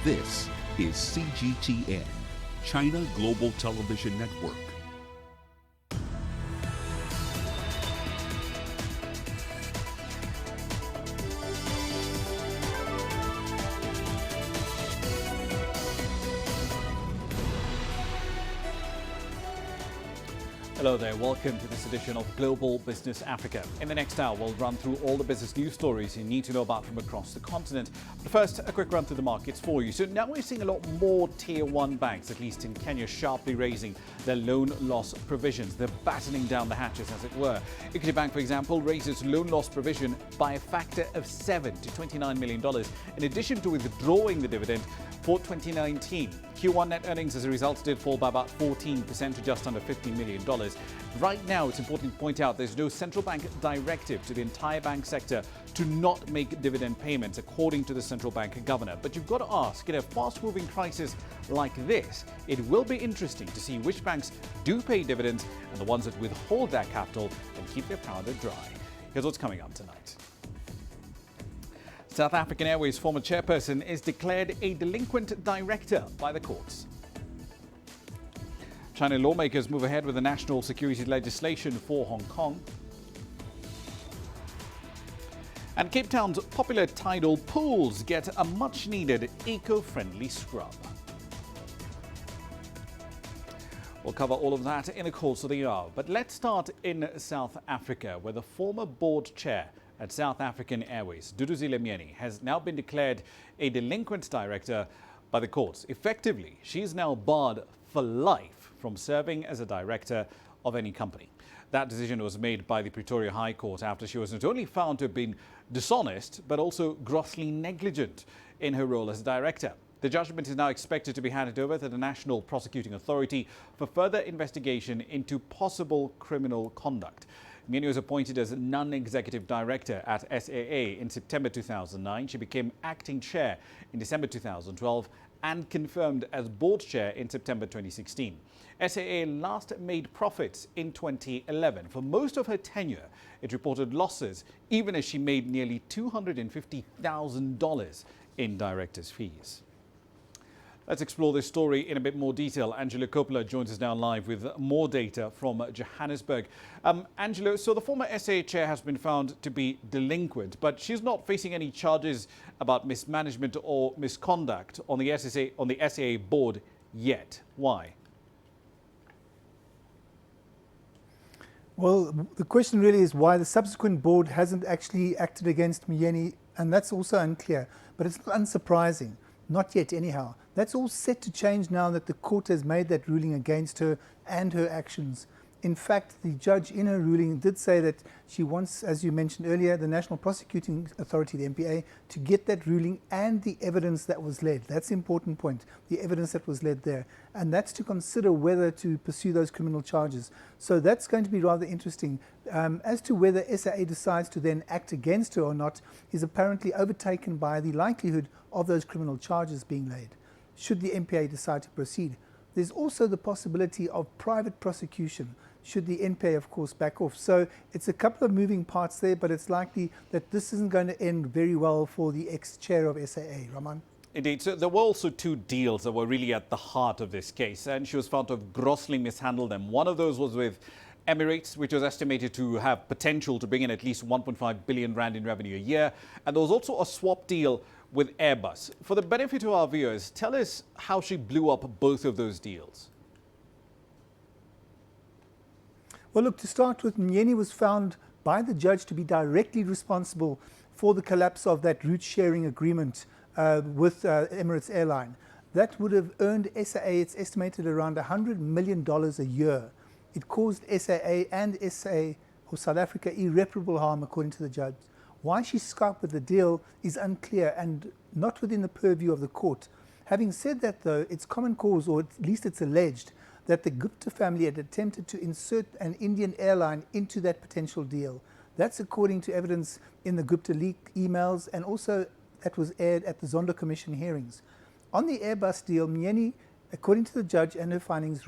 This is CGTN, China Global Television Network. Hello there, welcome to this edition of Global Business Africa. In the next hour, we'll run through all the business news stories you need to know about from across the continent. But first, a quick run through the markets for you. So now we're seeing a lot more Tier 1 banks, at least in Kenya, sharply raising their loan loss provisions. They're battening down the hatches, as it were. Equity Bank, for example, raised its loan loss provision by a factor of 7 to $29 million, in addition to withdrawing the dividend for 2019. Q1 net earnings as a result did fall by about 14% to just under $50 million. Right now, it's important to point out there's no central bank directive to the entire bank sector to not make dividend payments, according to the central bank governor. But you've got to ask, in a fast-moving crisis like this, it will be interesting to see which banks do pay dividends and the ones that withhold that capital and keep their powder dry. Here's what's coming up tonight. South African Airways former chairperson is declared a delinquent director by the courts. China lawmakers move ahead with the national security legislation for Hong Kong. And Cape Town's popular tidal pools get a much-needed eco-friendly scrub. We'll cover all of that in the course of the hour. But let's start in South Africa, where the former board chair at South African Airways, Duduzile Myeni, has now been declared a delinquent director by the courts. Effectively, she is now barred for life from serving as a director of any company. That decision was made by the Pretoria High Court after she was not only found to have been dishonest, but also grossly negligent in her role as a director. The judgment is now expected to be handed over to the National Prosecuting Authority for further investigation into possible criminal conduct. Myeni was appointed as non-executive director at SAA in September 2009. She became acting chair in December 2012 and confirmed as board chair in September 2016. SAA last made profits in 2011. For most of her tenure, it reported losses, even as she made nearly $250,000 in directors' fees. Let's explore this story in a bit more detail. Angelo Coppola joins us now live with more data from Johannesburg. Angelo, so the former SAA chair has been found to be delinquent, but she's not facing any charges about mismanagement or misconduct on the SAA board yet. Why? Well, the question really is why the subsequent board hasn't actually acted against Myeni, and that's also unclear. But it's not unsurprising. Not yet, anyhow. That's all set to change now that the court has made that ruling against her and her actions. In fact, the judge in her ruling did say that she wants, as you mentioned earlier, the National Prosecuting Authority, the NPA, to get that ruling and the evidence that was led. That's the important point, the evidence that was led there. And that's to consider whether to pursue those criminal charges. So that's going to be rather interesting. As to whether SAA decides to then act against her or not is apparently overtaken by the likelihood of those criminal charges being laid, should the NPA decide to proceed. There's also the possibility of private prosecution, should the NPA, of course, back off. So it's a couple of moving parts there, but it's likely that this isn't going to end very well for the ex-chair of SAA. Raman? Indeed. So there were also two deals that were really at the heart of this case, and she was found to have grossly mishandled them. One of those was with Emirates, which was estimated to have potential to bring in at least 1.5 billion rand in revenue a year. And there was also a swap deal with Airbus. For the benefit of our viewers, tell us how she blew up both of those deals. Well, look, to start with, Myeni was found by the judge to be directly responsible for the collapse of that route sharing agreement with Emirates Airline. That would have earned SAA, it's estimated, around $100 million a year. It caused SAA and SA, or South Africa, irreparable harm, according to the judge. Why she scuppered the deal is unclear and not within the purview of the court. Having said that, though, it's common cause, or at least it's alleged, that the Gupta family had attempted to insert an Indian airline into that potential deal. That's according to evidence in the Gupta leak emails, and also that was aired at the Zondo Commission hearings. On the Airbus deal, Myeni, according to the judge and her findings,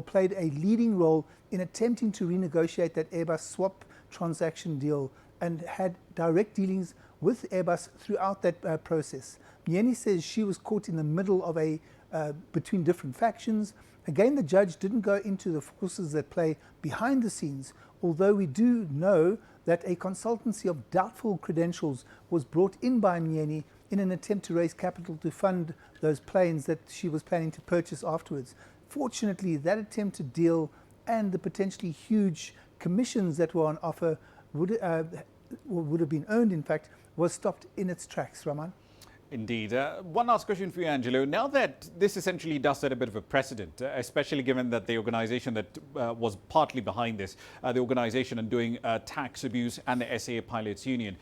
played a leading role in attempting to renegotiate that Airbus swap transaction deal and had direct dealings with Airbus throughout that process. Myeni says she was caught in the middle of between different factions. Again, the judge didn't go into the forces that play behind the scenes, although we do know that a consultancy of doubtful credentials was brought in by Myeni in an attempt to raise capital to fund those planes that she was planning to purchase afterwards. Fortunately, that attempted deal and the potentially huge commissions that were on offer would have been earned, in fact, was stopped in its tracks, Raman. Indeed. One last question for you, Angelo. Now that this essentially does set a bit of a precedent, especially given that the organisation that was partly behind this, the organisation undoing tax abuse and the SAA Pilots Union,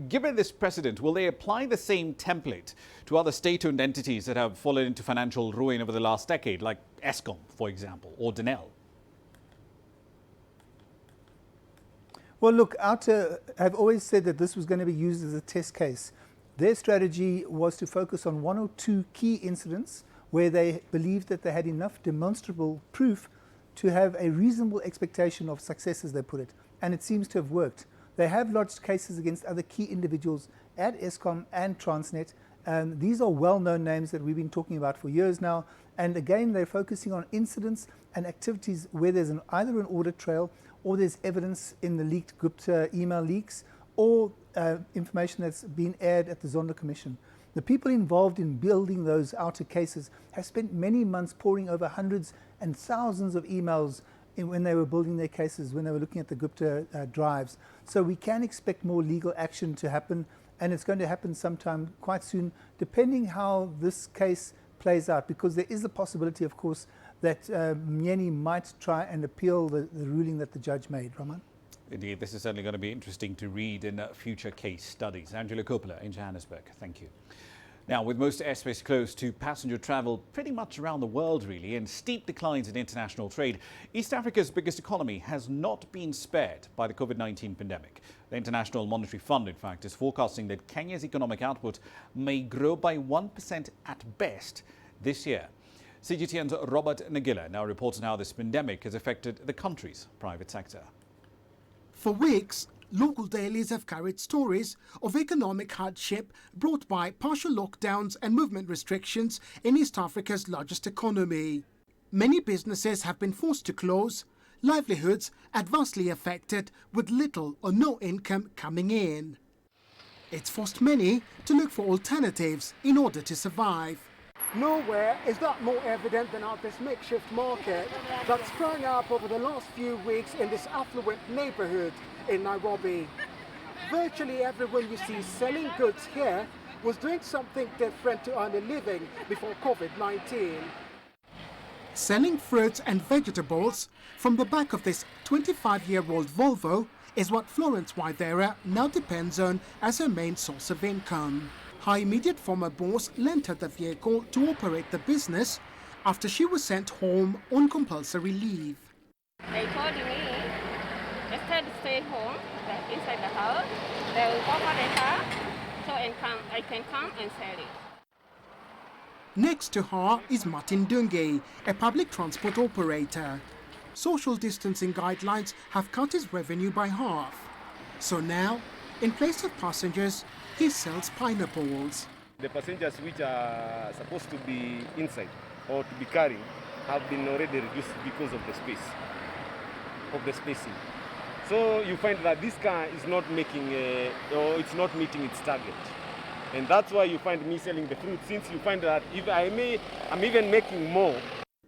given this precedent, will they apply the same template to other state-owned entities that have fallen into financial ruin over the last decade, like Eskom, for example, or Denel? Well, look, OUTA have always said that this was going to be used as a test case. Their strategy was to focus on one or two key incidents where they believed that they had enough demonstrable proof to have a reasonable expectation of success, as they put it. And it seems to have worked. They have lodged cases against other key individuals at Eskom and Transnet. These are well-known names that we've been talking about for years now. And again, they're focusing on incidents and activities where there's either an audit trail or there's evidence in the leaked Gupta email leaks or information that's been aired at the Zondo Commission. The people involved in building those outer cases have spent many months poring over hundreds and thousands of emails when they were building their cases, when they were looking at the Gupta drives. So we can expect more legal action to happen, and it's going to happen sometime quite soon, depending how this case plays out, because there is a possibility, of course, that Myeni might try and appeal the ruling that the judge made. Raman? Indeed, this is certainly going to be interesting to read in future case studies. Angela Coppola in Johannesburg. Thank you. Now, with most airspace closed to passenger travel pretty much around the world, really, and steep declines in international trade, East Africa's biggest economy has not been spared by the COVID-19 pandemic. The International Monetary Fund, in fact, is forecasting that Kenya's economic output may grow by 1% at best this year. CGTN's Robert Nagila now reports on how this pandemic has affected the country's private sector. For weeks, local dailies have carried stories of economic hardship brought by partial lockdowns and movement restrictions in East Africa's largest economy. Many businesses have been forced to close, livelihoods adversely affected with little or no income coming in. It's forced many to look for alternatives in order to survive. Nowhere is that more evident than at this makeshift market that's sprung up over the last few weeks in this affluent neighborhood in Nairobi. Virtually everyone you see selling goods here was doing something different to earn a living before COVID-19. Selling fruits and vegetables from the back of this 25-year-old Volvo is what Florence Waithera now depends on as her main source of income. Her immediate former boss lent her the vehicle to operate the business after she was sent home on compulsory leave. They told me instead to stay home, like inside the house, they will offer the car so I can come and sell it. Next to her is Martin Dunge, a public transport operator. Social distancing guidelines have cut his revenue by half. So now, in place of passengers, he sells pineapples. The passengers which are supposed to be inside or to be carrying have been already reduced because of the space, of the spacing. So you find that this car is not making, or it's not meeting its target. And that's why you find me selling the fruit, since you find that if I'm even making more.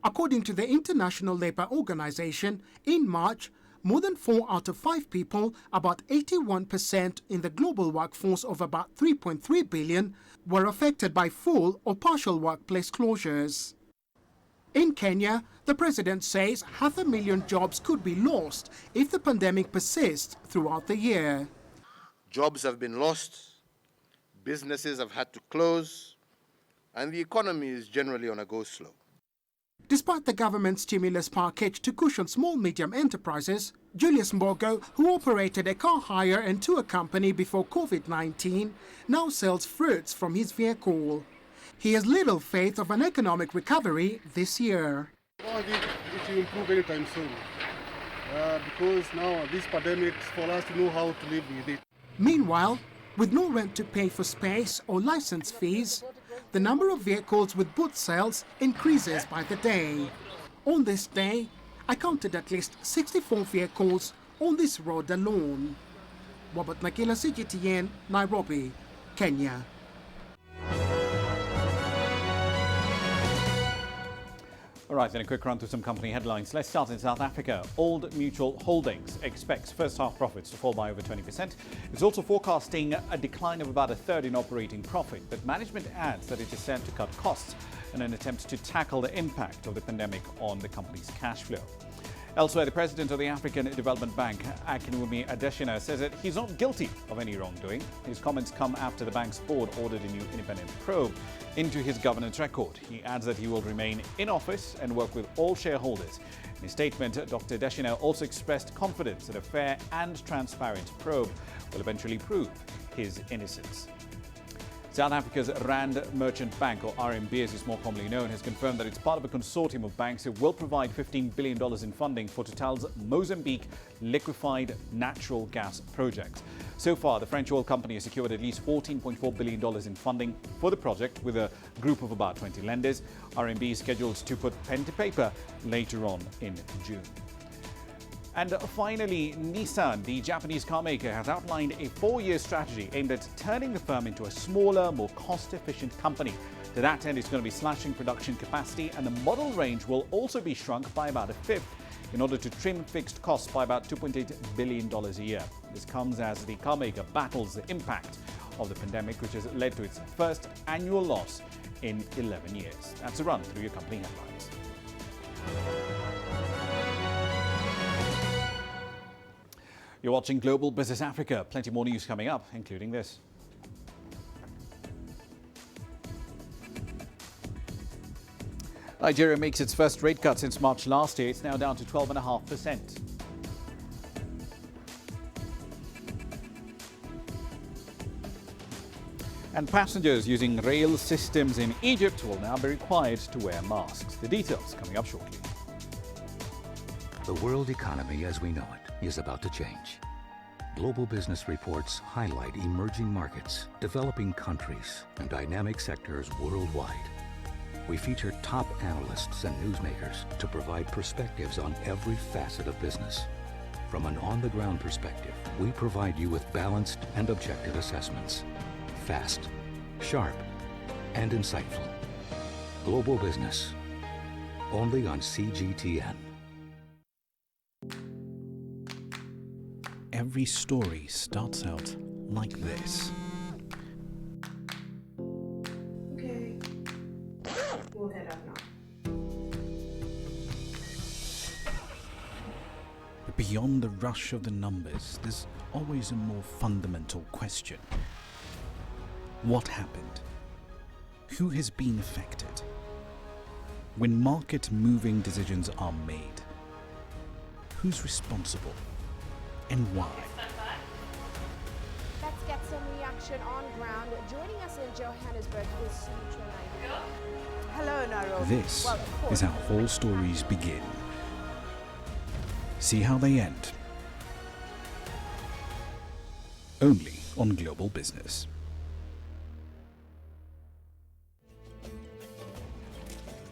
According to the International Labour Organization, in March, more than 4 out of 5 people, about 81% in the global workforce of about 3.3 billion, were affected by full or partial workplace closures. In Kenya, the president says 500,000 jobs could be lost if the pandemic persists throughout the year. Jobs have been lost, businesses have had to close, and the economy is generally on a go-slow. Despite the government's stimulus package to cushion small-medium enterprises, Julius Mbogo, who operated a car hire and tour company before COVID-19, now sells fruits from his vehicle. He has little faith of an economic recovery this year. I don't think it will improve anytime soon, because now this pandemic is for us to know how to live with it. Meanwhile, With no rent to pay for space or license fees, the number of vehicles with boot sales increases by the day. On this day, I counted at least 64 vehicles on this road alone. Robert Nakila, CGTN, Nairobi, Kenya. All right, then a quick run through some company headlines. Let's start in South Africa. Old Mutual Holdings expects first half profits to fall by over 20%. It's also forecasting a decline of about a third in operating profit, but management adds that it is set to cut costs in an attempt to tackle the impact of the pandemic on the company's cash flow. Elsewhere, the president of the African Development Bank, Akinwumi Adesina, says that he's not guilty of any wrongdoing. His comments come after the bank's board ordered a new independent probe into his governance record. He adds that he will remain in office and work with all shareholders. In his statement, Dr. Adesina also expressed confidence that a fair and transparent probe will eventually prove his innocence. South Africa's Rand Merchant Bank, or RMB as it's more commonly known, has confirmed that it's part of a consortium of banks that will provide $15 billion in funding for Total's Mozambique liquefied natural gas project. So far, the French oil company has secured at least $14.4 billion in funding for the project with a group of about 20 lenders. RMB is scheduled to put pen to paper later on in June. And finally, Nissan, the Japanese car maker, has outlined a 4-year strategy aimed at turning the firm into a smaller, more cost-efficient company. To that end, it's going to be slashing production capacity, and the model range will also be shrunk by about a fifth in order to trim fixed costs by about $2.8 billion a year. This comes as the car maker battles the impact of the pandemic, which has led to its first annual loss in 11 years. That's a run through your company headlines. You're watching Global Business Africa. Plenty more news coming up, including this. Nigeria makes its first rate cut since March last year. It's now down to 12.5%. And passengers using rail systems in Egypt will now be required to wear masks. The details coming up shortly. The world economy as we know it is about to change. Global business reports highlight emerging markets, developing countries, and dynamic sectors worldwide. We feature top analysts and newsmakers to provide perspectives on every facet of business. From an on-the-ground perspective, we provide you with balanced and objective assessments. Fast, sharp, and insightful. Global Business, only on CGTN. Every story starts out like this. Okay. We'll head up now. But beyond the rush of the numbers, there's always a more fundamental question. What happened? Who has been affected? When market-moving decisions are made, who's responsible? And why? Let's get some reaction on ground. Joining us in Johannesburg is Central Nairobi. Hello, Nairobi. This is how all stories begin. See how they end. Only on Global Business.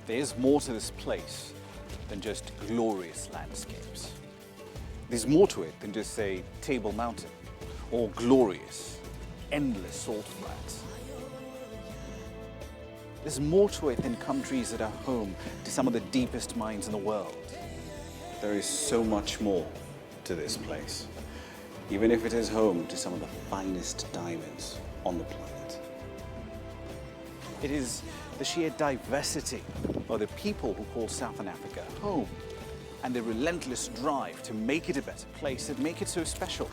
There's more to this place than just glorious landscapes. There's more to it than just, say, Table Mountain or glorious, endless salt flats. There's more to it than countries that are home to some of the deepest mines in the world. There is so much more to this place, even if it is home to some of the finest diamonds on the planet. It is the sheer diversity of the people who call Southern Africa home, and the relentless drive to make it a better place that make it so special.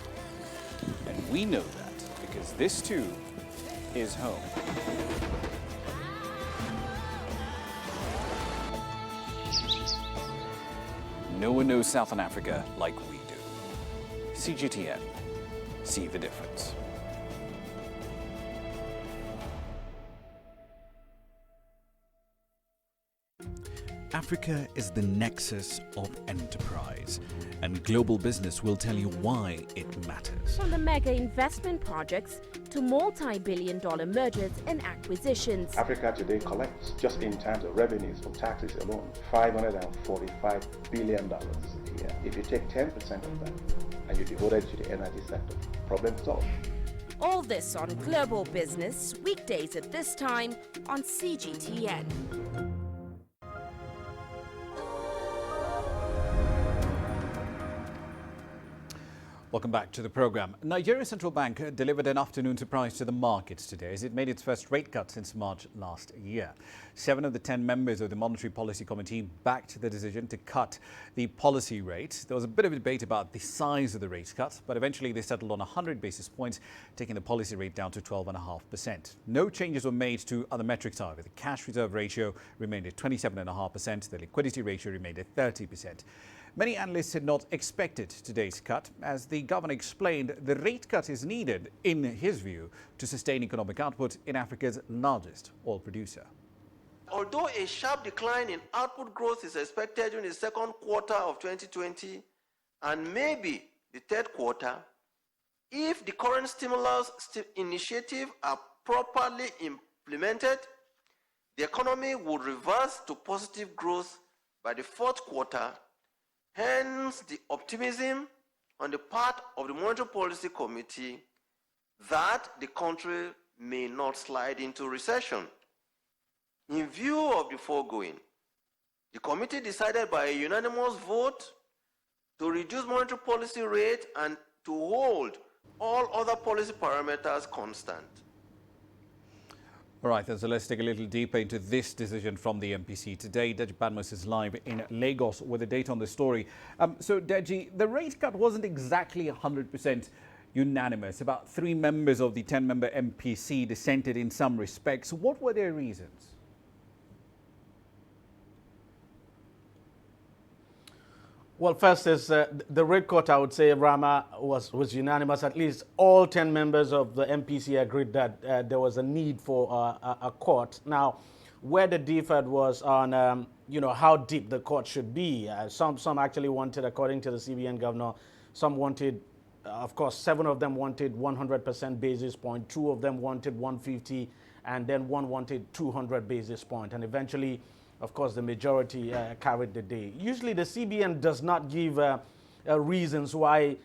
And we know that because this too is home. No one knows Southern Africa like we do. CGTN, see the difference. Africa is the nexus of enterprise, and Global Business will tell you why it matters. From the mega investment projects to multi-billion-dollar mergers and acquisitions. Africa today collects, just in terms of revenues from taxes alone, $545 billion a year. If you take 10% of that and you devote it to the energy sector, problem solved. All this on Global Business, weekdays at this time on CGTN. Welcome back to the program. Nigeria's central bank delivered an afternoon surprise to the markets today as it made its first rate cut since March last year. 7 of the 10 members of the Monetary Policy Committee backed the decision to cut the policy rate. There was a bit of a debate about the size of the rate cut, but eventually they settled on 100 basis points, taking the policy rate down to 12.5%. No changes were made to other metrics, however. The cash reserve ratio remained at 27.5%. The liquidity ratio remained at 30%. Many analysts had not expected today's cut. As the governor explained, the rate cut is needed, in his view, to sustain economic output in Africa's largest oil producer. Although a sharp decline in output growth is expected in the second quarter of 2020 and maybe the third quarter, if the current stimulus initiatives are properly implemented, the economy would reverse to positive growth by the fourth quarter. Hence, the optimism on the part of the Monetary Policy Committee that the country may not slide into recession. In view of the foregoing, the committee decided by a unanimous vote to reduce monetary policy rate and to hold all other policy parameters constant. All right, so let's take a little deeper into this decision from the MPC. Today, Deji Badmus is live in Lagos with the date on the story. So, Deji, the rate cut wasn't exactly 100% unanimous. About 3 members of the 10-member MPC dissented in some respects. What were their reasons? Well, first is the rate cut, I would say, Ramah, was unanimous. At least all 10 members of the MPC agreed that there was a need for a cut. Now, where they differed was on, how deep the cut should be. Some actually wanted, according to the CBN governor, some wanted, of course, 7 of them wanted 100% basis point, 2 of them wanted 150, and then 1 wanted 200 basis point. And eventually, of course, the majority carried the day. Usually the CBN does not give reasons why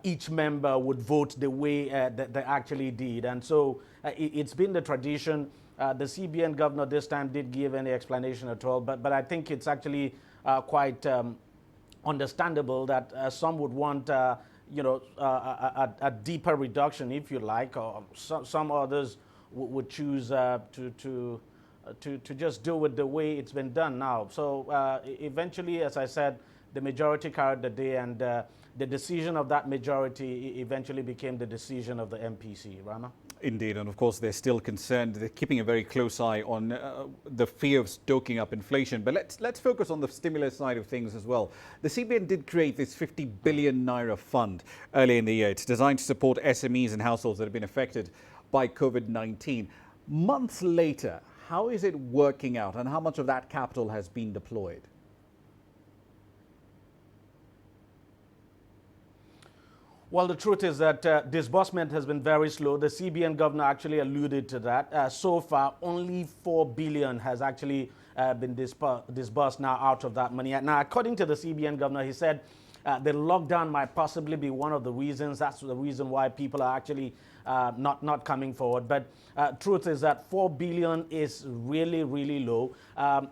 each member would vote the way that they actually did. And so it's been the tradition. The CBN governor this time did give any explanation at all, but I think it's actually quite understandable that some would want a deeper reduction, if you like, or some others would choose to just do it the way it's been done now. So eventually, as I said, the majority carried the day, and the decision of that majority eventually became the decision of the MPC. Ramah? Indeed, and of course they're still concerned. They're keeping a very close eye on the fear of stoking up inflation. But let's focus on the stimulus side of things as well. The CBN did create this 50 billion naira fund early in the year. It's designed to support SMEs and households that have been affected by COVID-19. Months later, how is it working out, and how much of that capital has been deployed? Well, the truth is that disbursement has been very slow. The CBN governor actually alluded to that. So far, only 4 billion has actually been disbursed now out of that money. Now, according to the CBN governor, he said the lockdown might possibly be one of the reasons. That's the reason why people are actually not coming forward. But truth is that 4 billion is really, really low.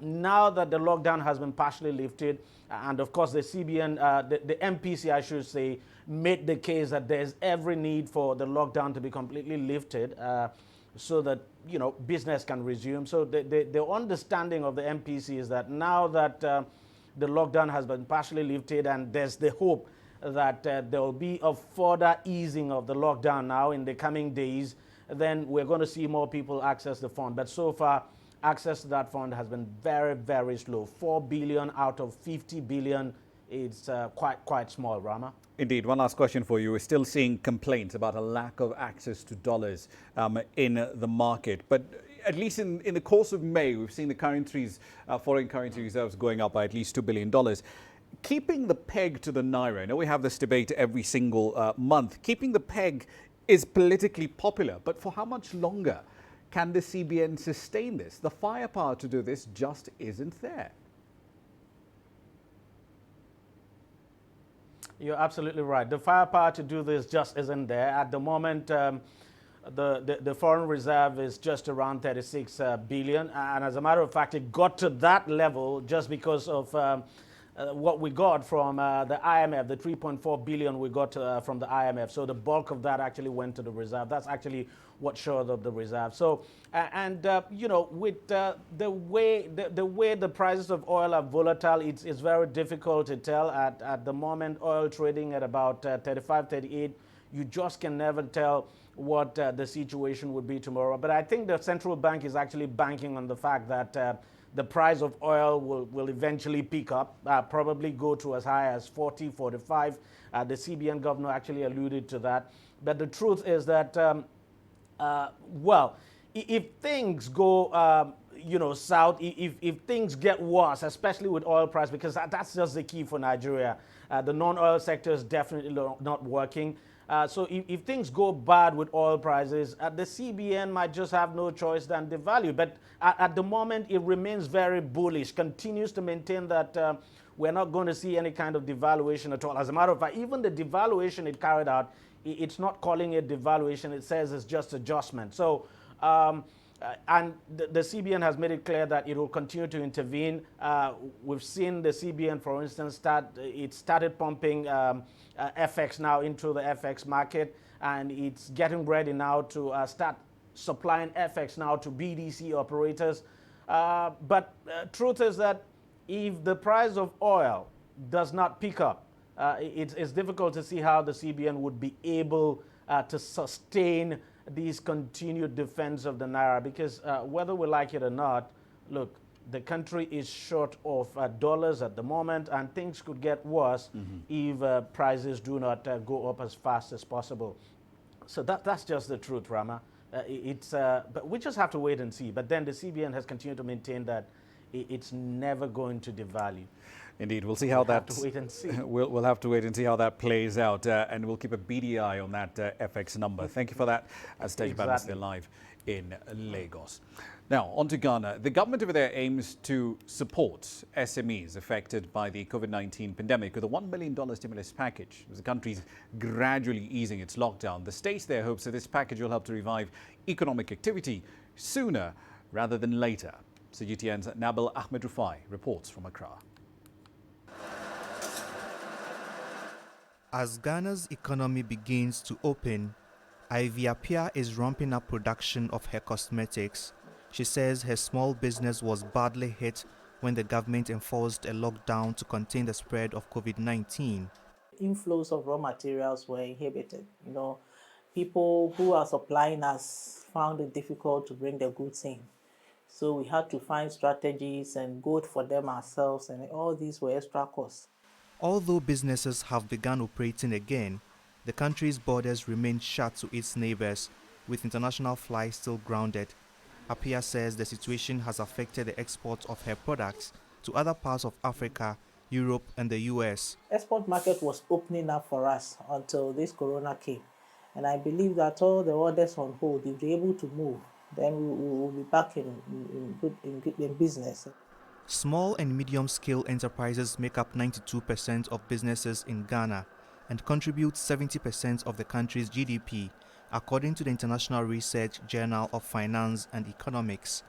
Now that the lockdown has been partially lifted, and of course the CBN, the MPC, I should say, made the case that there's every need for the lockdown to be completely lifted so that, business can resume. So the understanding of the MPC is that now that the lockdown has been partially lifted, and there's the hope that there will be a further easing of the lockdown now in the coming days, then we're going to see more people access the fund. But so far, access to that fund has been very, very slow. 4 billion out of 50 billion is quite small, Ramah. Indeed. One last question for you. We're still seeing complaints about a lack of access to dollars in the market. But at least in the course of May, we've seen the currencies, foreign currency reserves going up by at least $2 billion. Keeping the peg to the naira, I know we have this debate every single month. Keeping the peg, is politically popular, but for how much longer can the CBN sustain this? The firepower to do this just isn't there. You're absolutely right. The firepower to do this just isn't there. At the moment, the foreign reserve is just around 36 billion. And as a matter of fact, it got to that level just because of what we got from the IMF, the 3.4 billion we got from the IMF. So the bulk of that actually went to the reserve. That's actually what showed up the reserve. So, you know, with the way the prices of oil are volatile, it's very difficult to tell. At the moment, oil trading at about 35, 38, you just can never tell what the situation would be tomorrow. But I think the central bank is actually banking on the fact that the price of oil will eventually pick up, probably go to as high as 40, 45. The CBN governor actually alluded to that. But the truth is that, well, if things go, you know, south, if things get worse, especially with oil price, because that's just the key for Nigeria. The non-oil sector is definitely not working. So if things go bad with oil prices, the CBN might just have no choice than devalue. But at the moment, it remains very bullish, continues to maintain that we're not going to see any kind of devaluation at all. As a matter of fact, even the devaluation it carried out, it's not calling it devaluation. It says it's just adjustment. So, and the CBN has made it clear that it will continue to intervene. We've seen the CBN, for instance, started pumping FX now into the FX market, and it's getting ready now to start supplying FX now to BDC operators. But truth is that if the price of oil does not pick up, it's difficult to see how the CBN would be able to sustain these continued defense of the Naira, because whether we like it or not, look, the country is short of dollars at the moment, and things could get worse if prices do not go up as fast as possible. So that's just the truth, Ramah. But we just have to wait and see. But then the CBN has continued to maintain that it's never going to devalue. Indeed, we'll see how that. Have to wait and see. We'll have to wait and see how that plays out, and we'll keep a beady eye on that FX number. Thank you for that. As Stejban live in Lagos. Now, on to Ghana. The government over there aims to support SMEs affected by the COVID-19 pandemic with a $1 million stimulus package. As the country's gradually easing its lockdown, the state there hopes that this package will help to revive economic activity sooner rather than later. So GTN's Nabil Ahmed Rufai reports from Accra. As Ghana's economy begins to open, Ivy Appiah is ramping up production of hair cosmetics. She says her small business was badly hit when the government enforced a lockdown to contain the spread of COVID-19. Inflows of raw materials were inhibited. You know, people who are supplying us found it difficult to bring the goods in. So we had to find strategies and go for them ourselves, and all these were extra costs. Although businesses have begun operating again, the country's borders remain shut to its neighbors, with international flights still grounded. Appiah says the situation has affected the export of her products to other parts of Africa, Europe and the US. Export market was opening up for us until this corona came. And I believe that all the orders on hold, if they're able to move, then we will be back in business. Small and medium-scale enterprises make up 92% of businesses in Ghana and contribute 70% of the country's GDP, according to the International Research Journal of Finance and Economics.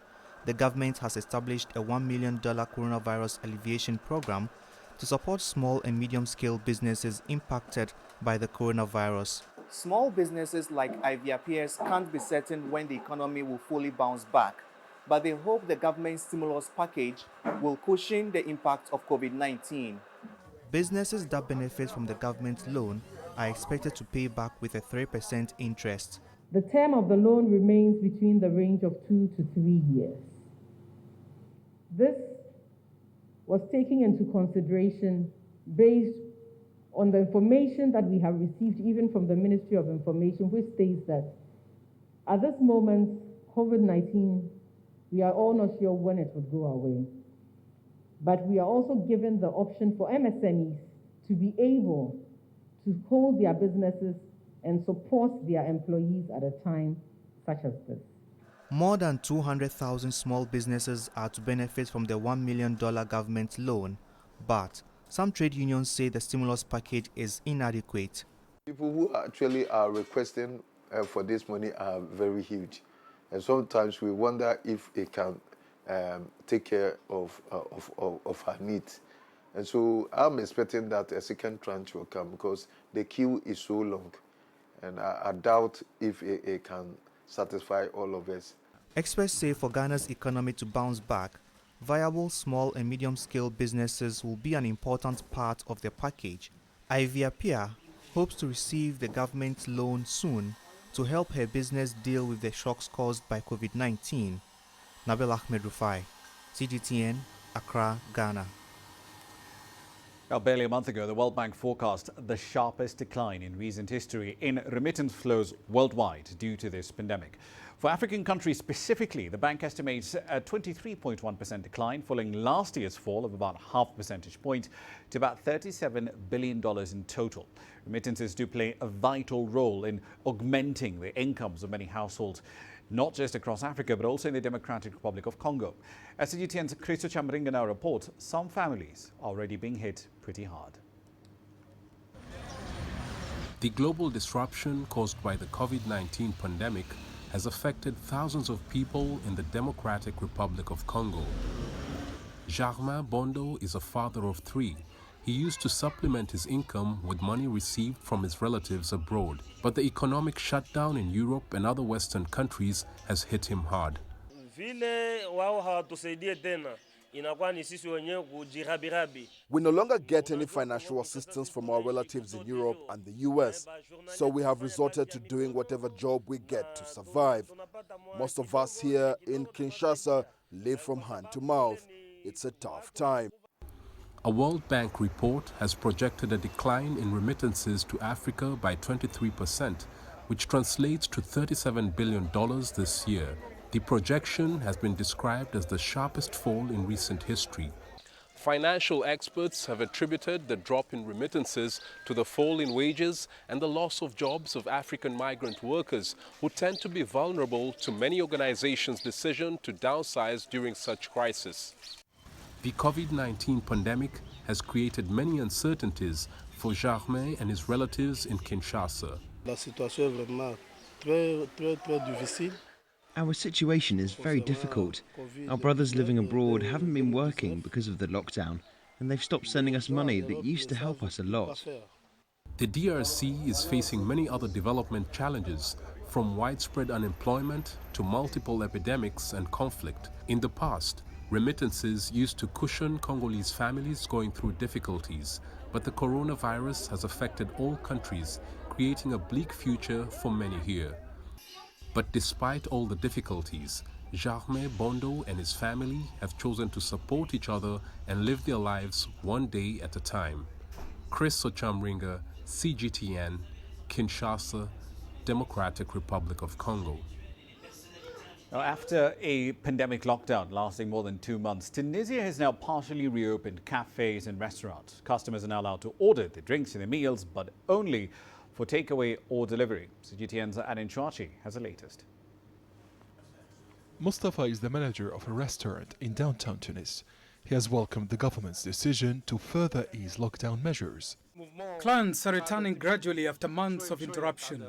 The government has established a $1 million coronavirus alleviation program to support small and medium-scale businesses impacted by the coronavirus. Small businesses like Ivy Appiah's can't be certain when the economy will fully bounce back, but they hope the government stimulus package will cushion the impact of COVID-19. Businesses that benefit from the government loan are expected to pay back with a 3% interest. The term of the loan remains between the range of 2 to 3 years. This was taken into consideration based on the information that we have received even from the Ministry of Information, which states that at this moment, COVID-19, we are all not sure when it would go away. But we are also given the option for MSMEs to be able to hold their businesses and support their employees at a time such as this. More than 200,000 small businesses are to benefit from the $1 million government loan, but some trade unions say the stimulus package is inadequate. People who actually are requesting for this money are very huge, and sometimes we wonder if it can take care of our needs. And so I'm expecting that a second tranche will come because the queue is so long, and I doubt if it can satisfy all of us. Experts say for Ghana's economy to bounce back, viable small and medium-scale businesses will be an important part of the package. Ivy Appiah hopes to receive the government loan soon to help her business deal with the shocks caused by COVID-19. Nabil Ahmed Rufai, CGTN, Accra, Ghana. Now, barely a month ago, the World Bank forecast the sharpest decline in recent history in remittance flows worldwide due to this pandemic. For African countries specifically, the bank estimates a 23.1% decline following last year's fall of about half a percentage point to about $37 billion in total. Remittances do play a vital role in augmenting the incomes of many households, not just across Africa, but also in the Democratic Republic of Congo. As CGTN's Christo Chamringa now reports, some families are already being hit pretty hard. The global disruption caused by the COVID-19 pandemic has affected thousands of people in the Democratic Republic of Congo. Germain Bondo is a father of 3. He used to supplement his income with money received from his relatives abroad. But the economic shutdown in Europe and other Western countries has hit him hard. We no longer get any financial assistance from our relatives in Europe and the US, so we have resorted to doing whatever job we get to survive. Most of us here in Kinshasa live from hand to mouth. It's a tough time. A World Bank report has projected a decline in remittances to Africa by 23%, which translates to $37 billion this year. The projection has been described as the sharpest fall in recent history. Financial experts have attributed the drop in remittances to the fall in wages and the loss of jobs of African migrant workers, who tend to be vulnerable to many organizations' decision to downsize during such crisis. The COVID-19 pandemic has created many uncertainties for Germain and his relatives in Kinshasa. Our situation is very difficult. Our brothers living abroad haven't been working because of the lockdown, and they've stopped sending us money that used to help us a lot. The DRC is facing many other development challenges, from widespread unemployment to multiple epidemics and conflict. In the past, remittances used to cushion Congolese families going through difficulties, but the coronavirus has affected all countries, creating a bleak future for many here. But despite all the difficulties, Germain Bondo and his family have chosen to support each other and live their lives one day at a time. Chris Ochamringa, CGTN, Kinshasa, Democratic Republic of Congo. Now, after a pandemic lockdown lasting more than 2 months, Tunisia has now partially reopened cafes and restaurants. Customers are now allowed to order their drinks and their meals, but only for takeaway or delivery. CGTN's Anin Chouachi has the latest. Mustafa is the manager of a restaurant in downtown Tunis. He has welcomed the government's decision to further ease lockdown measures. Clients are returning gradually after months of interruption.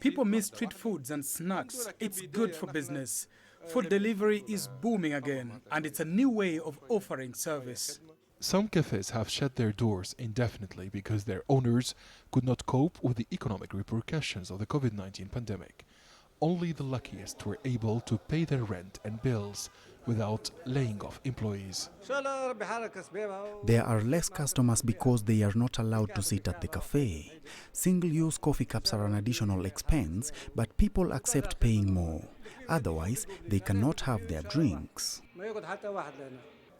People miss street foods and snacks. It's good for business. Food delivery is booming again, and it's a new way of offering service. Some cafes have shut their doors indefinitely because their owners could not cope with the economic repercussions of the COVID-19 pandemic. Only the luckiest were able to pay their rent and bills without laying off employees. There are less customers because they are not allowed to sit at the cafe. Single-use coffee cups are an additional expense, but people accept paying more. Otherwise, they cannot have their drinks.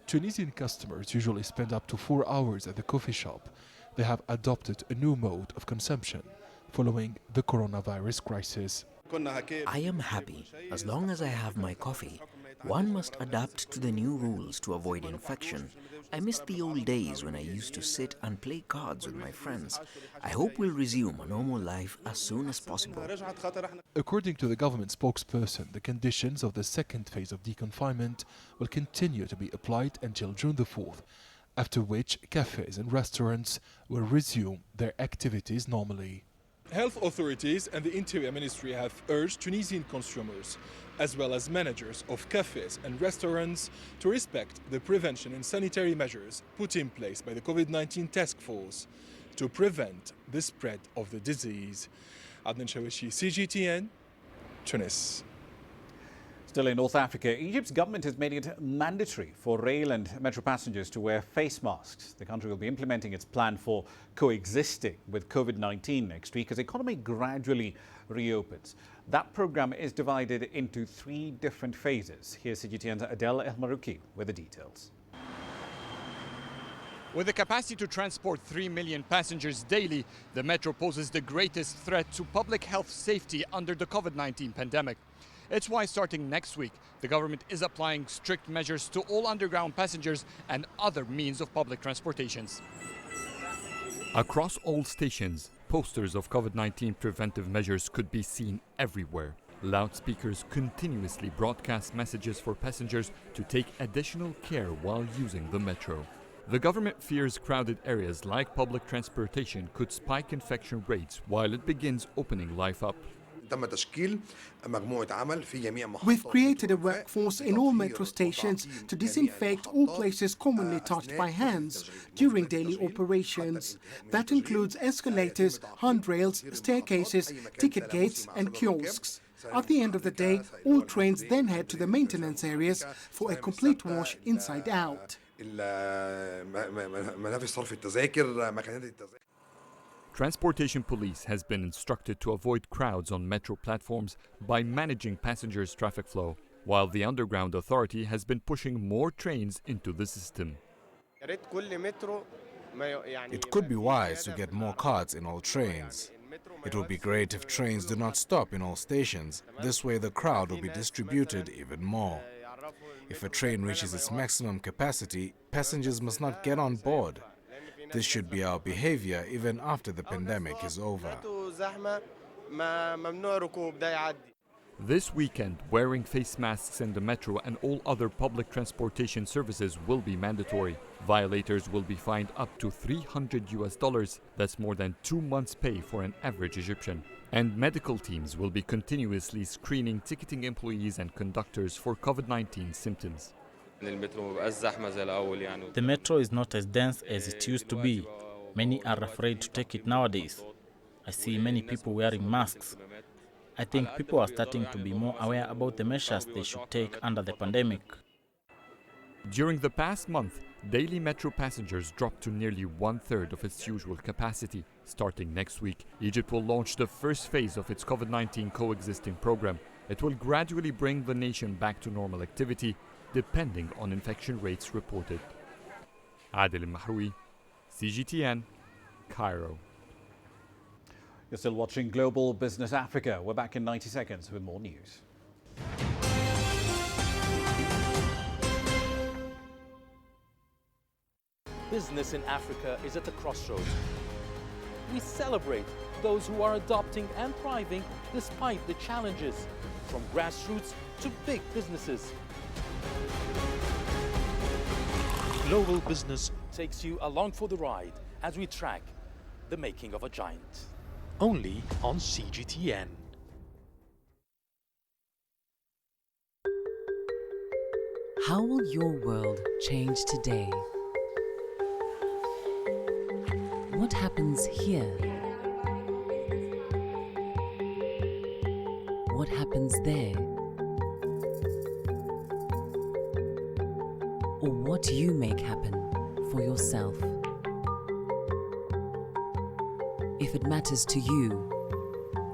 Tunisian customers usually spend up to 4 hours at the coffee shop. They have adopted a new mode of consumption following the coronavirus crisis. I am happy as long as I have my coffee. One must adapt to the new rules to avoid infection. I miss the old days when I used to sit and play cards with my friends. I hope we'll resume a normal life as soon as possible. According to the government spokesperson, the conditions of the second phase of deconfinement will continue to be applied until June the 4th, after which cafes and restaurants will resume their activities normally. Health authorities and the Interior Ministry have urged Tunisian consumers, as well as managers of cafes and restaurants, to respect the prevention and sanitary measures put in place by the COVID-19 task force to prevent the spread of the disease. Adnan Shawishi, CGTN, Tunis. Still in North Africa, Egypt's government has made it mandatory for rail and metro passengers to wear face masks. The country will be implementing its plan for coexisting with COVID-19 next week as the economy gradually reopens. That program is divided into 3 different phases. Here's CGTN's Adel El Marouki with the details. With the capacity to transport 3 million passengers daily, the metro poses the greatest threat to public health safety under the COVID-19 pandemic. It's why starting next week, the government is applying strict measures to all underground passengers and other means of public transportations. Across all stations, posters of COVID-19 preventive measures could be seen everywhere. Loudspeakers continuously broadcast messages for passengers to take additional care while using the metro. The government fears crowded areas like public transportation could spike infection rates while it begins opening life up. We've created a workforce in all metro stations to disinfect all places commonly touched by hands during daily operations. That includes escalators, handrails, staircases, ticket gates and kiosks. At the end of the day, all trains then head to the maintenance areas for a complete wash inside out. Transportation police has been instructed to avoid crowds on metro platforms by managing passengers' traffic flow, while the Underground Authority has been pushing more trains into the system. It could be wise to get more cards in all trains. It would be great if trains do not stop in all stations. This way the crowd will be distributed even more. If a train reaches its maximum capacity, passengers must not get on board. This should be our behavior even after the pandemic is over. This weekend, wearing face masks in the metro and all other public transportation services will be mandatory. Violators will be fined up to $300. That's more than 2 months' pay for an average Egyptian. And medical teams will be continuously screening ticketing employees and conductors for COVID-19 symptoms. The metro is not as dense as it used to be. Many are afraid to take it nowadays. I see many people wearing masks. I think people are starting to be more aware about the measures they should take under the pandemic. During the past month, daily metro passengers dropped to nearly 1/3 of its usual capacity. Starting next week, Egypt will launch the first phase of its COVID-19 coexisting program. It will gradually bring the nation back to normal activity, depending on infection rates reported. Adel Mahroui, CGTN, Cairo. You're still watching Global Business Africa. We're back in 90 seconds with more news. Business in Africa is at the crossroads. We celebrate those who are adopting and thriving despite the challenges, from grassroots to big businesses. Global Business takes you along for the ride as we track the making of a giant. Only on CGTN. How will your world change today? What happens here? What happens there? Or what you make happen for yourself? If it matters to you,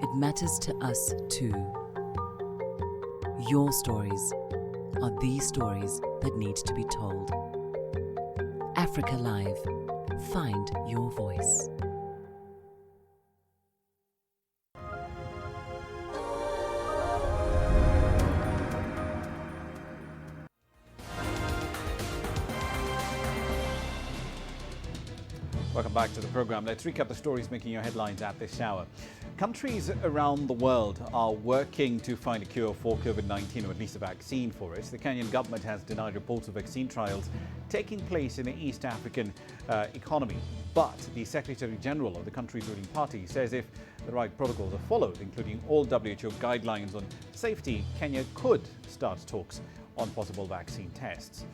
it matters to us too. Your stories are the stories that need to be told. Africa Live. Find your voice. Welcome back to the program. Let's recap the stories making your headlines at this hour. Countries around the world are working to find a cure for COVID-19, or at least a vaccine for it. The Kenyan government has denied reports of vaccine trials taking place in the East African economy. But the Secretary General of the country's ruling party says if the right protocols are followed, including all WHO guidelines on safety, Kenya could start talks on possible vaccine tests.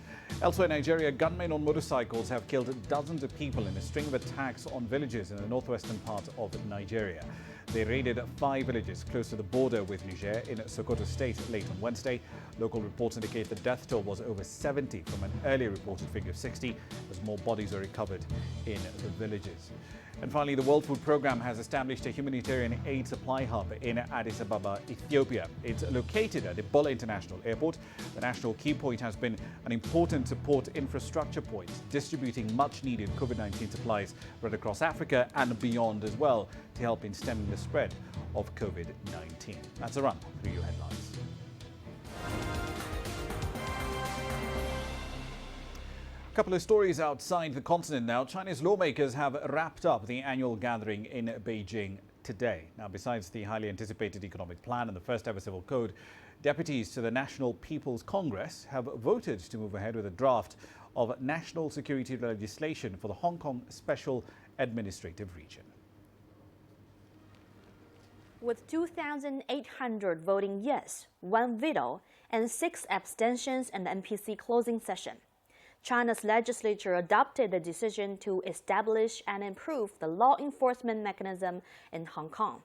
Elsewhere in Nigeria, gunmen on motorcycles have killed dozens of people in a string of attacks on villages in the northwestern part of Nigeria. They raided 5 villages close to the border with Niger in Sokoto State late on Wednesday. Local reports indicate the death toll was over 70 from an earlier reported figure of 60 as more bodies are recovered in the villages. And finally, the World Food Programme has established a humanitarian aid supply hub in Addis Ababa, Ethiopia. It's located at Ebola International Airport. The national key point has been an important support infrastructure point, distributing much-needed COVID-19 supplies right across Africa and beyond as well to help in stemming the spread of COVID-19. That's a run through your headlines. A couple of stories outside the continent now. China's lawmakers have wrapped up the annual gathering in Beijing today. Now, besides the highly anticipated economic plan and the first ever civil code, deputies to the National People's Congress have voted to move ahead with a draft of national security legislation for the Hong Kong Special Administrative Region. With 2,800 voting yes, 1 veto, and 6 abstentions in the NPC closing session, China's legislature adopted the decision to establish and improve the law enforcement mechanism in Hong Kong.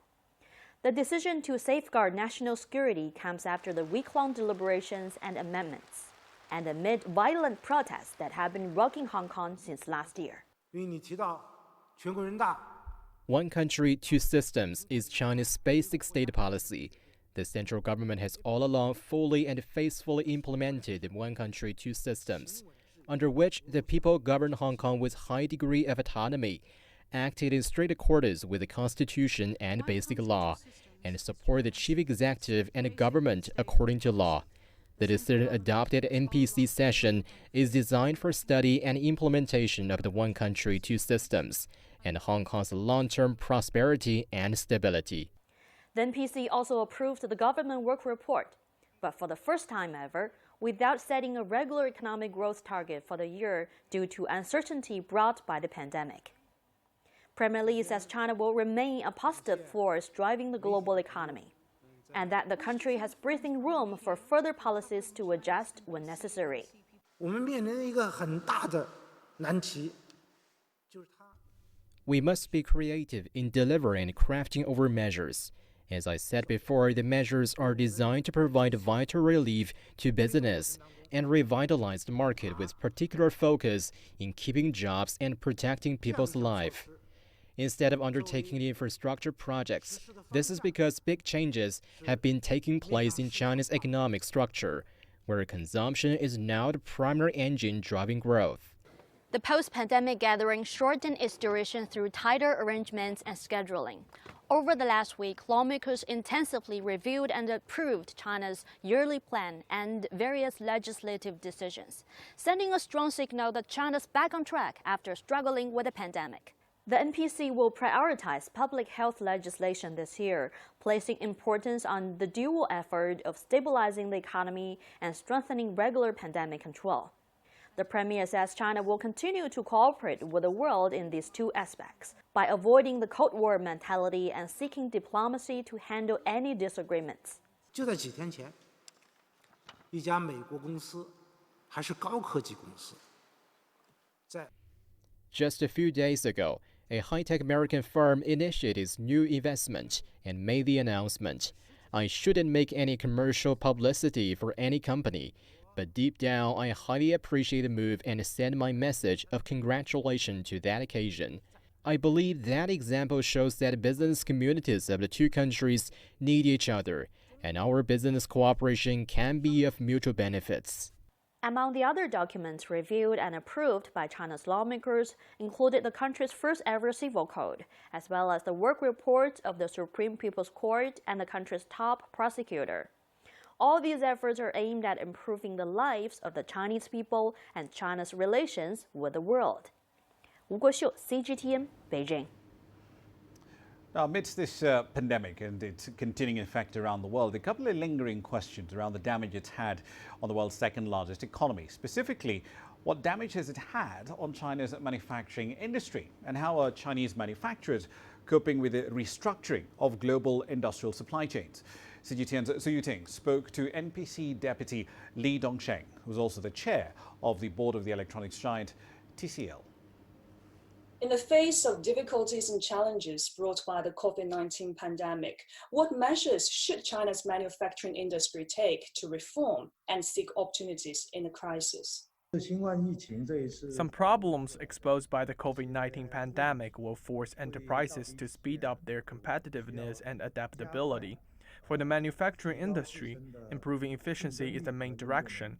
The decision to safeguard national security comes after the week-long deliberations and amendments, and amid violent protests that have been rocking Hong Kong since last year. One country, two systems is China's basic state policy. The central government has all along fully and faithfully implemented the one country, two systems, under which the people govern Hong Kong with high degree of autonomy, acted in strict accordance with the Constitution and basic law, and support the chief executive and government according to law. The decision adopted at NPC session is designed for study and implementation of the one country, two systems, and Hong Kong's long-term prosperity and stability. The NPC also approved the government work report, but for the first time ever, without setting a regular economic growth target for the year due to uncertainty brought by the pandemic. Premier Li says China will remain a positive force driving the global economy, and that the country has breathing room for further policies to adjust when necessary. We must be creative in delivering and crafting our measures. As I said before, the measures are designed to provide vital relief to business and revitalize the market with particular focus in keeping jobs and protecting people's life. Instead of undertaking the infrastructure projects, this is because big changes have been taking place in China's economic structure, where consumption is now the primary engine driving growth. The post-pandemic gathering shortened its duration through tighter arrangements and scheduling. Over the last week, lawmakers intensively reviewed and approved China's yearly plan and various legislative decisions, sending a strong signal that China's back on track after struggling with the pandemic. The NPC will prioritize public health legislation this year, placing importance on the dual effort of stabilizing the economy and strengthening regular pandemic control. The Premier says China will continue to cooperate with the world in these two aspects by avoiding the Cold War mentality and seeking diplomacy to handle any disagreements. Just a few days ago, a high-tech American firm initiated its new investment and made the announcement. I shouldn't make any commercial publicity for any company, but deep down, I highly appreciate the move and send my message of congratulations to that occasion. I believe that example shows that business communities of the two countries need each other, and our business cooperation can be of mutual benefits. Among the other documents reviewed and approved by China's lawmakers included the country's first ever civil code, as well as the work reports of the Supreme People's Court and the country's top prosecutor. All these efforts are aimed at improving the lives of the Chinese people and China's relations with the world. 吴国秀 CGTN 北京。 Now, amidst this pandemic and its continuing effect around the world, a couple of lingering questions around the damage it's had on the world's second largest economy. Specifically, what damage has it had on China's manufacturing industry, and how are Chinese manufacturers coping with the restructuring of global industrial supply chains? CGTN's Su Yuting spoke to NPC Deputy Li Dongsheng, who's also the chair of the board of the electronics giant TCL. In the face of difficulties and challenges brought by the COVID-19 pandemic, what measures should China's manufacturing industry take to reform and seek opportunities in the crisis? Some problems exposed by the COVID-19 pandemic will force enterprises to speed up their competitiveness and adaptability. For the manufacturing industry, improving efficiency is the main direction,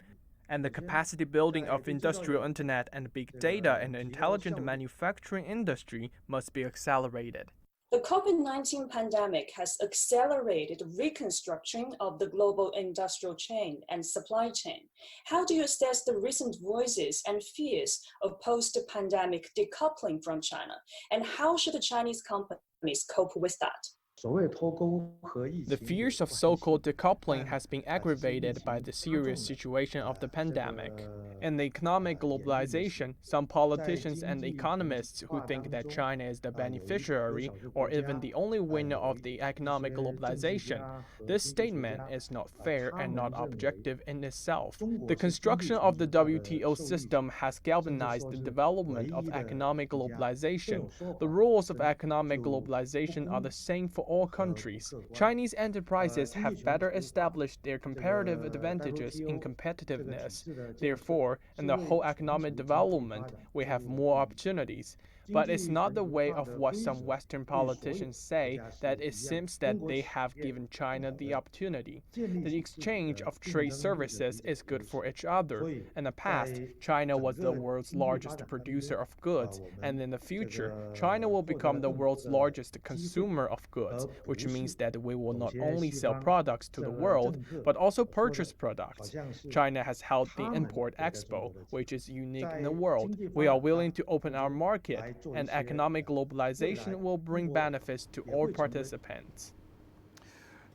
and the capacity building of industrial internet and big data and intelligent manufacturing industry must be accelerated. The COVID-19 pandemic has accelerated reconstruction of the global industrial chain and supply chain. How do you assess the recent voices and fears of post-pandemic decoupling from China? And how should the Chinese companies cope with that? The fears of so-called decoupling has been aggravated by the serious situation of the pandemic. In the economic globalization, some politicians and economists who think that China is the beneficiary or even the only winner of the economic globalization, this statement is not fair and not objective in itself. The construction of the WTO system has galvanized the development of economic globalization. The rules of economic globalization are the same for all countries. Chinese enterprises have better established their comparative advantages in competitiveness. Therefore, in the whole economic development, we have more opportunities. But it's not the way of what some Western politicians say, that it seems that they have given China the opportunity. The exchange of trade services is good for each other. In the past, China was the world's largest producer of goods, and in the future, China will become the world's largest consumer of goods, which means that we will not only sell products to the world, but also purchase products. China has held the Import Expo, which is unique in the world. We are willing to open our market, and economic globalization will bring benefits to all participants.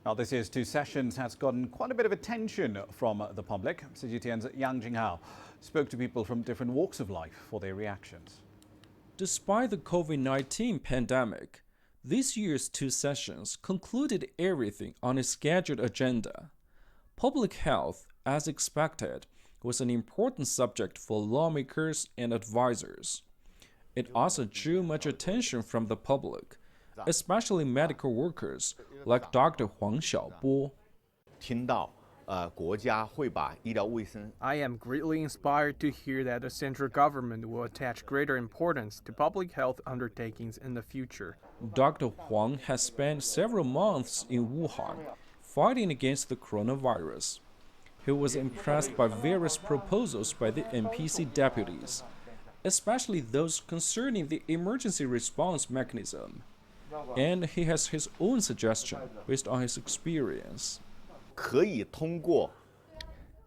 Now, this year's two sessions has gotten quite a bit of attention from the public. CGTN's Yang Jinghao spoke to people from different walks of life for their reactions. Despite the COVID-19 pandemic, this year's two sessions concluded everything on its scheduled agenda. Public health, as expected, was an important subject for lawmakers and advisors. It also drew much attention from the public, especially medical workers like Dr. Huang Xiaobo. I am greatly inspired to hear that the central government will attach greater importance to public health undertakings in the future. Dr. Huang has spent several months in Wuhan fighting against the coronavirus. He was impressed by various proposals by the NPC deputies, especially those concerning the emergency response mechanism. And he has his own suggestion based on his experience.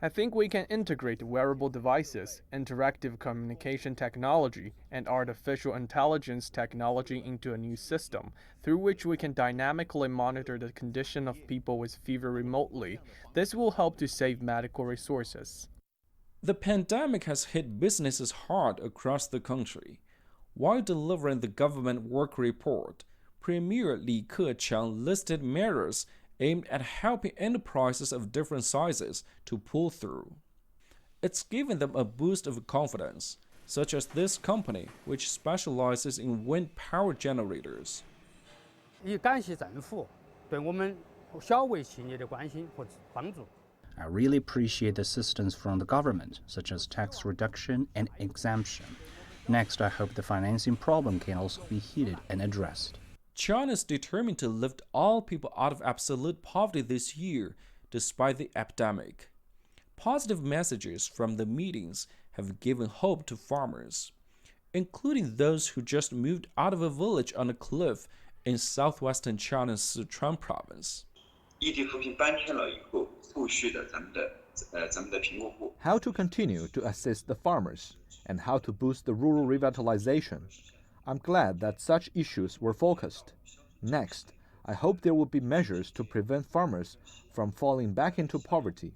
I think we can integrate wearable devices, interactive communication technology, and artificial intelligence technology into a new system, through which we can dynamically monitor the condition of people with fever remotely. This will help to save medical resources. The pandemic has hit businesses hard across the country. While delivering the government work report, Premier Li Keqiang listed measures aimed at helping enterprises of different sizes to pull through. It's given them a boost of confidence, such as this company, which specializes in wind power generators. I really appreciate the assistance from the government, such as tax reduction and exemption. Next, I hope the financing problem can also be heeded and addressed. China is determined to lift all people out of absolute poverty this year, despite the epidemic. Positive messages from the meetings have given hope to farmers, including those who just moved out of a village on a cliff in southwestern China's Sichuan province. How to continue to assist the farmers, and how to boost the rural revitalization. I'm glad that such issues were focused. Next, I hope there will be measures to prevent farmers from falling back into poverty.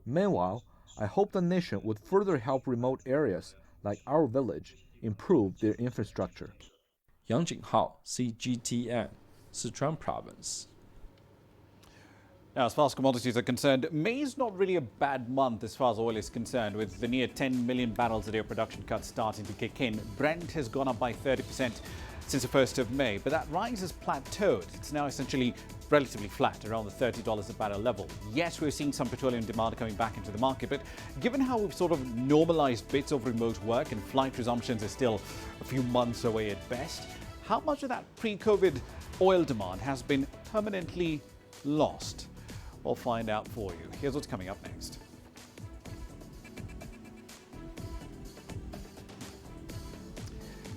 Meanwhile, I hope the nation would further help remote areas like our village improve their infrastructure. Yang Jinghao, CGTN, Sichuan Province. Now, as far as commodities are concerned, May is not really a bad month as far as oil is concerned, with the near 10 million barrels a day of production cuts starting to kick in. Brent has gone up by 30% since the 1st of May, but that rise has plateaued. It's now essentially relatively flat, around the $30 a barrel level. Yes, we're seeing some petroleum demand coming back into the market, but given how we've sort of normalized bits of remote work and flight resumptions are still a few months away at best, how much of that pre-COVID oil demand has been permanently lost? We'll find out for you. Here's what's coming up next.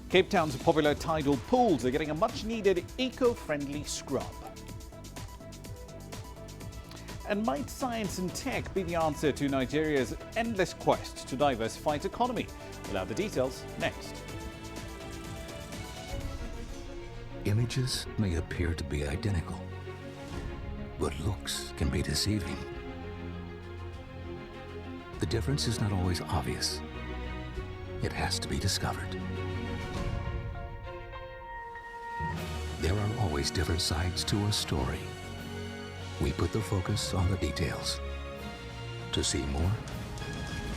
Cape Town's popular tidal pools are getting a much-needed eco-friendly scrub. And might science and tech be the answer to Nigeria's endless quest to diversify its economy? We'll have the details next. Images may appear to be identical, but looks can be deceiving. The difference is not always obvious. It has to be discovered. There are always different sides to a story. We put the focus on the details. To see more,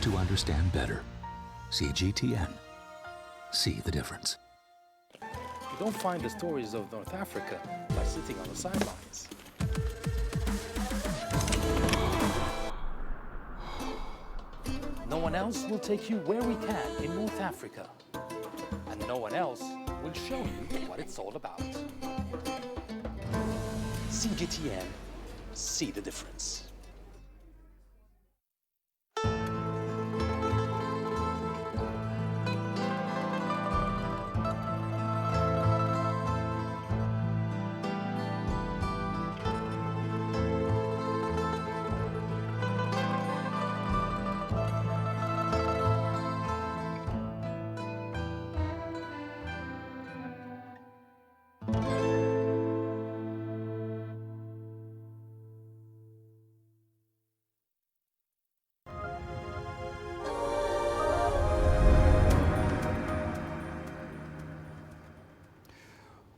to understand better. CGTN. See the difference. You don't find the stories of North Africa by sitting on the sidelines. No one else will take you where we can in North Africa. And no one else will show you what it's all about. CGTN, see the difference.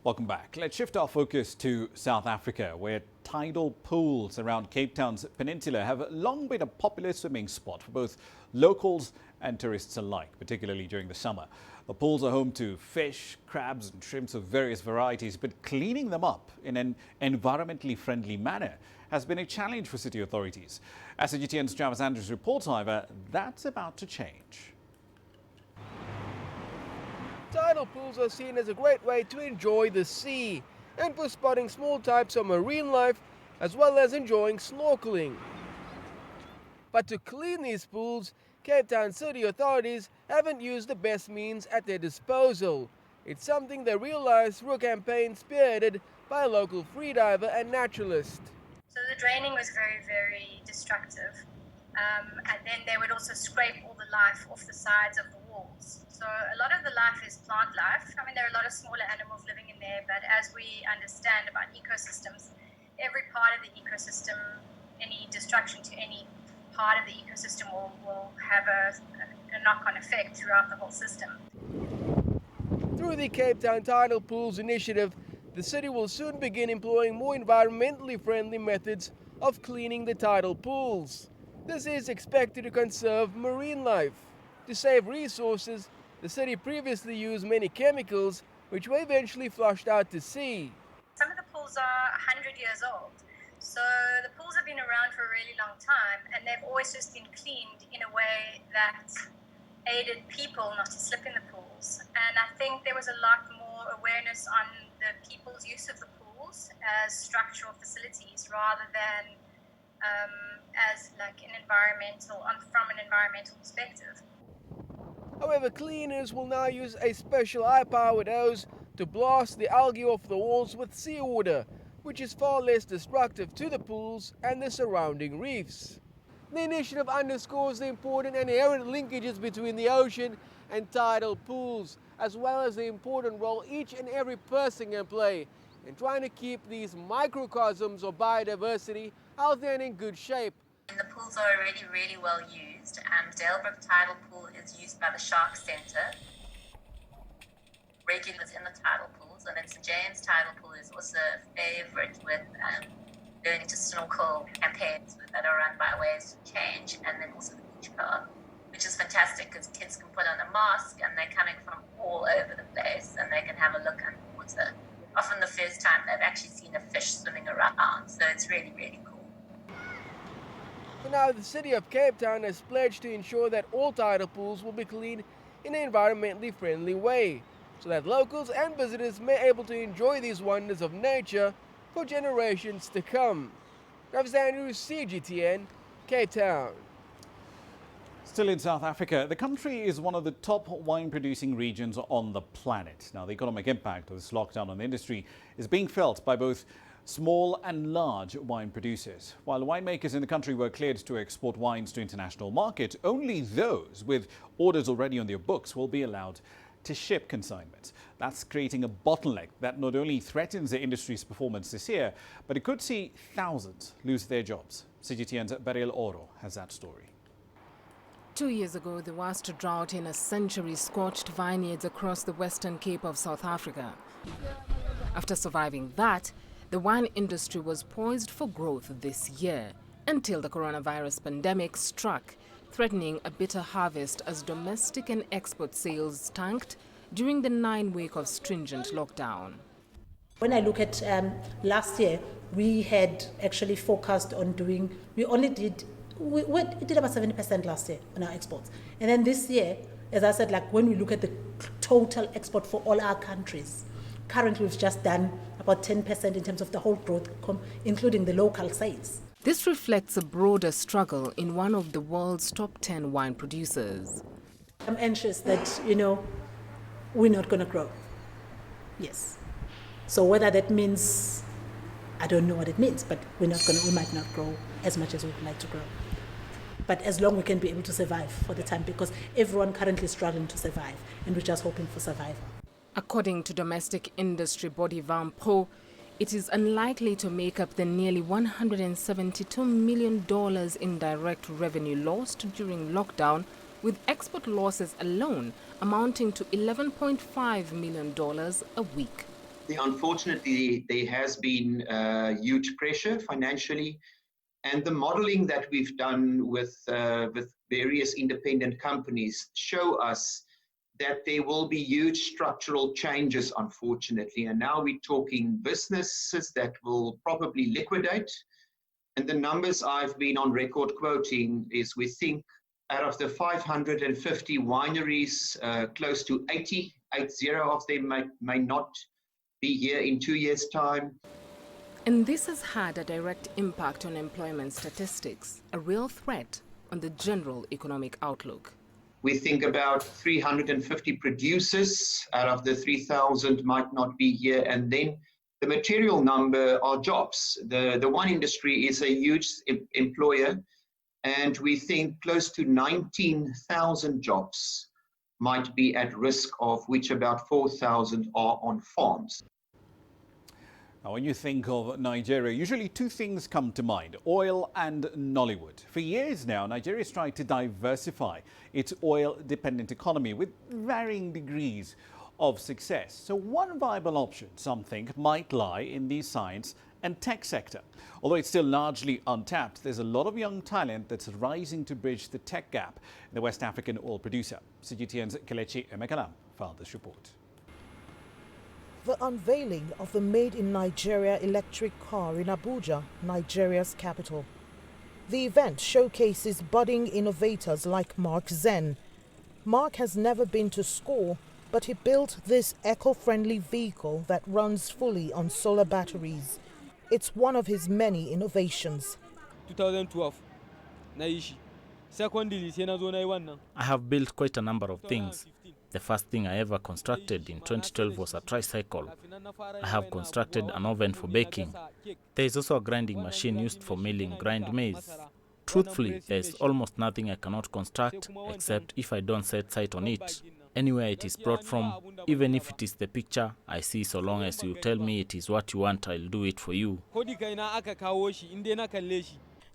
Welcome back. Let's shift our focus to South Africa, where tidal pools around Cape Town's peninsula have long been a popular swimming spot for both locals and tourists alike, particularly during the summer. The pools are home to fish, crabs and shrimps of various varieties, but cleaning them up in an environmentally friendly manner has been a challenge for city authorities. As CGTN's Travis Andrews reports, however, that's about to change. Tidal pools are seen as a great way to enjoy the sea and for spotting small types of marine life, as well as enjoying snorkeling. But to clean these pools, Cape Town city authorities haven't used the best means at their disposal. It's something they realized through a campaign spearheaded by a local freediver and naturalist. So the draining was very, very destructive. And then they would also scrape all the life off the sides of the walls. So a lot of the life is plant life. I mean, there are a lot of smaller animals living in there, but as we understand about ecosystems, every part of the ecosystem, any destruction to any part of the ecosystem will have a knock-on effect throughout the whole system. Through the Cape Town Tidal Pools initiative, the city will soon begin employing more environmentally friendly methods of cleaning the tidal pools. This is expected to conserve marine life. To save resources, the city previously used many chemicals, which were eventually flushed out to sea. Some of the pools are 100 years old. So the pools have been around for a really long time, and they've always just been cleaned in a way that aided people not to slip in the pools. And I think there was a lot more awareness on the people's use of the pools as structural facilities rather than as like from an environmental perspective. However, cleaners will now use a special high-powered hose to blast the algae off the walls with seawater, which is far less destructive to the pools and the surrounding reefs. The initiative underscores the important and inherent linkages between the ocean and tidal pools, as well as the important role each and every person can play in trying to keep these microcosms of biodiversity healthy and in good shape. The pools are already really well used. Dalebrook Tidal Pool is used by the Shark Centre, regulars in the tidal pools, and then St James Tidal Pool is also a favourite with learning to snorkel campaigns that are run by Waves to Change, and then also the beach car, which is fantastic because kids can put on a mask and they're coming from all over the place and they can have a look underwater. Often the first time they've actually seen a fish swimming around, so it's really, really cool. So now the city of Cape Town has pledged to ensure that all tidal pools will be cleaned in an environmentally friendly way, so that locals and visitors may be able to enjoy these wonders of nature for generations to come. Travis Andrews, CGTN, Cape Town. Still in South Africa, the country is one of the top wine-producing regions on the planet. Now, the economic impact of this lockdown on the industry is being felt by both small and large wine producers. While winemakers in the country were cleared to export wines to international markets, only those with orders already on their books will be allowed to ship consignments. That's creating a bottleneck that not only threatens the industry's performance this year, but it could see thousands lose their jobs. CGTN's Beryl Oro has that story. 2 years ago, the worst drought in a century scorched vineyards across the Western Cape of South Africa. After surviving that, the wine industry was poised for growth this year, until the coronavirus pandemic struck, threatening a bitter harvest as domestic and export sales tanked during the 9-week of stringent lockdown. When I look at last year, we had actually focused on doing, we did about 70% last year on our exports. And then this year, as I said, like when we look at the total export for all our countries, currently we've just done about 10% in terms of the whole growth, including the local sales. This reflects a broader struggle in one of the world's top 10 wine producers. I'm anxious that, we're not going to grow. Yes. So whether that means, I don't know what it means, but we might not grow as much as we would like to grow. But as long as we can be able to survive for the time, because everyone currently is struggling to survive, and we're just hoping for survival. According to domestic industry body VAMPO, it is unlikely to make up the nearly $172 million in direct revenue lost during lockdown, with export losses alone amounting to $11.5 million a week. Unfortunately, there has been huge pressure financially, and the modeling that we've done with various independent companies show us that there will be huge structural changes, unfortunately. And now we're talking businesses that will probably liquidate. And the numbers I've been on record quoting is we think out of the 550 wineries, close to 80 of them may not be here in 2 years' time. And this has had a direct impact on employment statistics, a real threat on the general economic outlook. We think about 350 producers out of the 3,000 might not be here, and then the material number are jobs. The wine industry is a huge employer, and we think close to 19,000 jobs might be at risk, of which about 4,000 are on farms. Now, when you think of Nigeria, usually two things come to mind: oil and Nollywood. For years now, Nigeria has tried to diversify its oil-dependent economy with varying degrees of success. So one viable option, some think, might lie in the science and tech sector. Although it's still largely untapped, there's a lot of young talent that's rising to bridge the tech gap in the West African oil producer. CGTN's Kelechi Emekalam filed this report. The unveiling of the Made in Nigeria electric car in Abuja, Nigeria's capital. The event showcases budding innovators like Mark Zen. Mark has never been to school, but he built this eco-friendly vehicle that runs fully on solar batteries. It's one of his many innovations. 2012, I have built quite a number of things. The first thing I ever constructed in 2012 was a tricycle. I have constructed an oven for baking. There is also a grinding machine used for milling ground maize. Truthfully, there's almost nothing I cannot construct except if I don't set sight on it. Anywhere it is brought from, even if it is the picture I see, so long as you tell me it is what you want, I'll do it for you.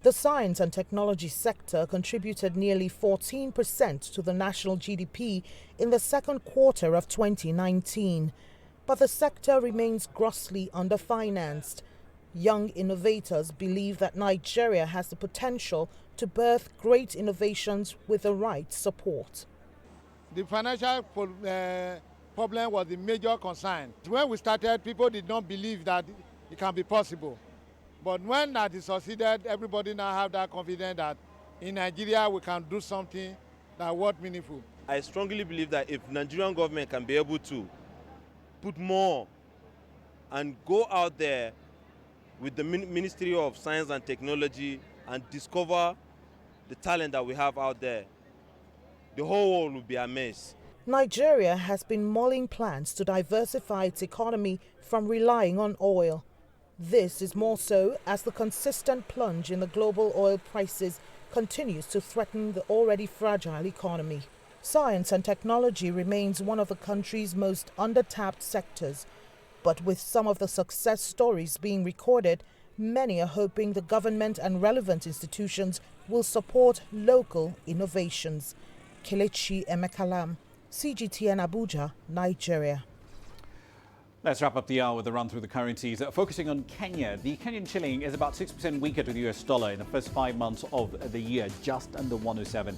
The science and technology sector contributed nearly 14% to the national GDP in the second quarter of 2019. But the sector remains grossly underfinanced. Young innovators believe that Nigeria has the potential to birth great innovations with the right support. The financial problem was the major concern. When we started, people did not believe that it can be possible. But when that is succeeded, everybody now have that confidence that in Nigeria we can do something that was meaningful. I strongly believe that if Nigerian government can be able to put more and go out there with the Ministry of Science and Technology and discover the talent that we have out there, the whole world will be amazed. Nigeria has been mulling plans to diversify its economy from relying on oil. This is more so as the consistent plunge in the global oil prices continues to threaten the already fragile economy. Science and technology remains one of the country's most undertapped sectors. But with some of the success stories being recorded, many are hoping the government and relevant institutions will support local innovations. Kelechi Emekalam, CGTN Abuja, Nigeria. Let's wrap up the hour with a run through the currencies. Focusing on Kenya, the Kenyan shilling is about 6% weaker to the US dollar in the first 5 months of the year, just under 107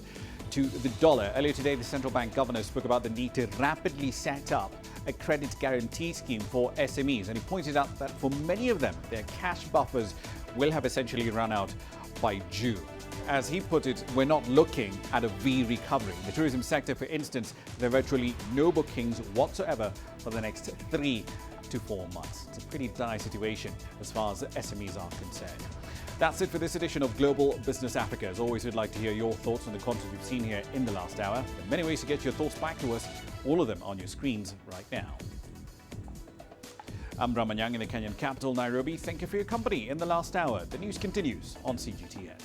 to the dollar. Earlier today, the central bank governor spoke about the need to rapidly set up a credit guarantee scheme for SMEs, and he pointed out that for many of them, their cash buffers will have essentially run out by June. As he put it, we're not looking at a V recovery. The tourism sector, for instance, there are virtually no bookings whatsoever for the next 3 to 4 months. It's a pretty dire situation as far as SMEs are concerned. That's it for this edition of Global Business Africa. As always, we'd like to hear your thoughts on the content we've seen here in the last hour. There are many ways to get your thoughts back to us, all of them on your screens right now. I'm Ramah Nyang in the Kenyan capital, Nairobi. Thank you for your company in the last hour. The news continues on CGTN.